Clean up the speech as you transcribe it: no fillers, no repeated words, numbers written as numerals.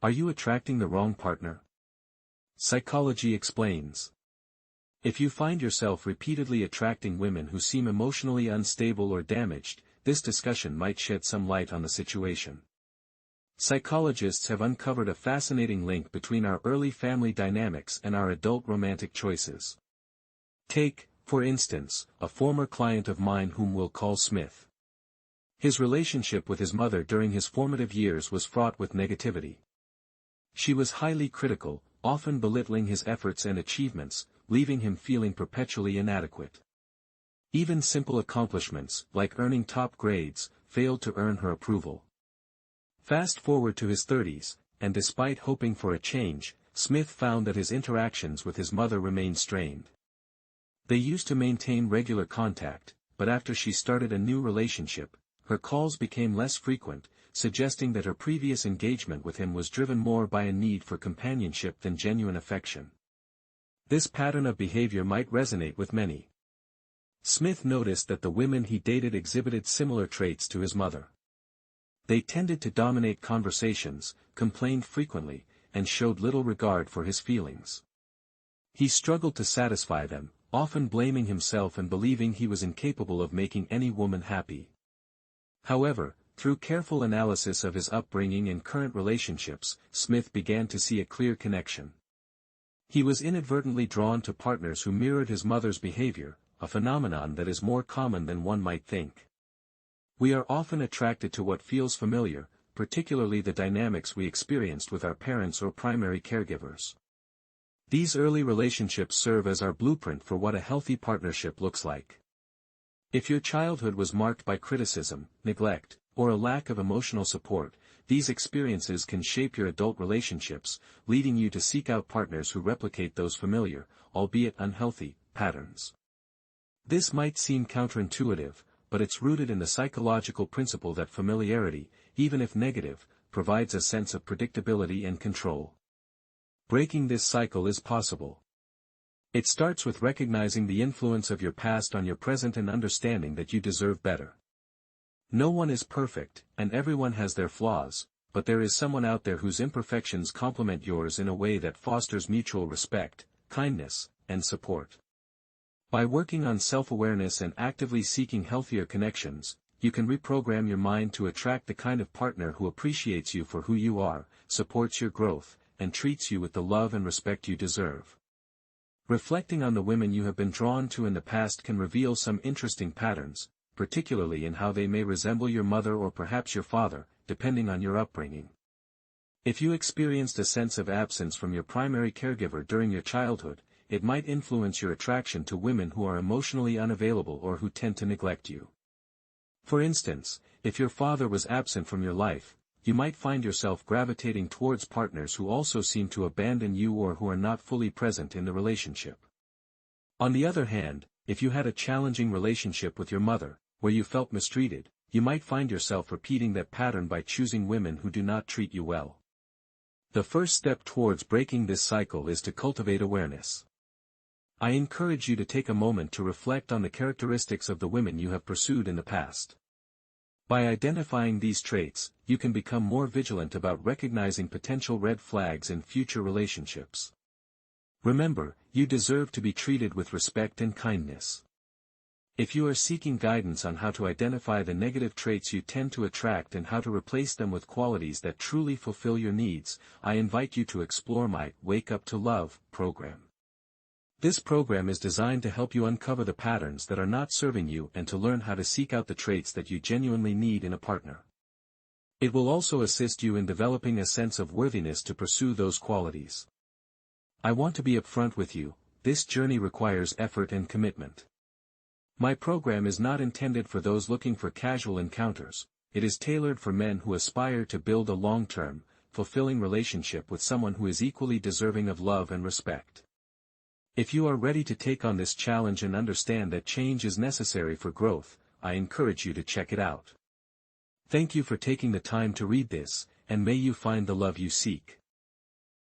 Are you attracting the wrong partner? Psychology explains. If you find yourself repeatedly attracting women who seem emotionally unstable or damaged, this discussion might shed some light on the situation. Psychologists have uncovered a fascinating link between our early family dynamics and our adult romantic choices. Take, for instance, a former client of mine whom we'll call Smith. His relationship with his mother during his formative years was fraught with negativity. She was highly critical, often belittling his efforts and achievements, leaving him feeling perpetually inadequate. Even simple accomplishments, like earning top grades, failed to earn her approval. Fast forward to his 30s, and despite hoping for a change, Smith found that his interactions with his mother remained strained. They used to maintain regular contact, but after she started a new relationship, her calls became less frequent, suggesting that her previous engagement with him was driven more by a need for companionship than genuine affection. This pattern of behavior might resonate with many. Smith noticed that the women he dated exhibited similar traits to his mother. They tended to dominate conversations, complained frequently, and showed little regard for his feelings. He struggled to satisfy them, often blaming himself and believing he was incapable of making any woman happy. However, through careful analysis of his upbringing and current relationships, Smith began to see a clear connection. He was inadvertently drawn to partners who mirrored his mother's behavior, a phenomenon that is more common than one might think. We are often attracted to what feels familiar, particularly the dynamics we experienced with our parents or primary caregivers. These early relationships serve as our blueprint for what a healthy partnership looks like. If your childhood was marked by criticism, neglect, or a lack of emotional support, these experiences can shape your adult relationships, leading you to seek out partners who replicate those familiar, albeit unhealthy, patterns. This might seem counterintuitive, but it's rooted in the psychological principle that familiarity, even if negative, provides a sense of predictability and control. Breaking this cycle is possible. It starts with recognizing the influence of your past on your present and understanding that you deserve better. No one is perfect, and everyone has their flaws, but there is someone out there whose imperfections complement yours in a way that fosters mutual respect, kindness, and support. By working on self-awareness and actively seeking healthier connections, you can reprogram your mind to attract the kind of partner who appreciates you for who you are, supports your growth, and treats you with the love and respect you deserve. Reflecting on the women you have been drawn to in the past can reveal some interesting patterns, particularly in how they may resemble your mother or perhaps your father, depending on your upbringing. If you experienced a sense of absence from your primary caregiver during your childhood, it might influence your attraction to women who are emotionally unavailable or who tend to neglect you. For instance, if your father was absent from your life, you might find yourself gravitating towards partners who also seem to abandon you or who are not fully present in the relationship. On the other hand, if you had a challenging relationship with your mother, where you felt mistreated, you might find yourself repeating that pattern by choosing women who do not treat you well. The first step towards breaking this cycle is to cultivate awareness. I encourage you to take a moment to reflect on the characteristics of the women you have pursued in the past. By identifying these traits, you can become more vigilant about recognizing potential red flags in future relationships. Remember, you deserve to be treated with respect and kindness. If you are seeking guidance on how to identify the negative traits you tend to attract and how to replace them with qualities that truly fulfill your needs, I invite you to explore my Wake Up to Love program. This program is designed to help you uncover the patterns that are not serving you and to learn how to seek out the traits that you genuinely need in a partner. It will also assist you in developing a sense of worthiness to pursue those qualities. I want to be upfront with you, this journey requires effort and commitment. My program is not intended for those looking for casual encounters, it is tailored for men who aspire to build a long-term, fulfilling relationship with someone who is equally deserving of love and respect. If you are ready to take on this challenge and understand that change is necessary for growth, I encourage you to check it out. Thank you for taking the time to read this, and may you find the love you seek.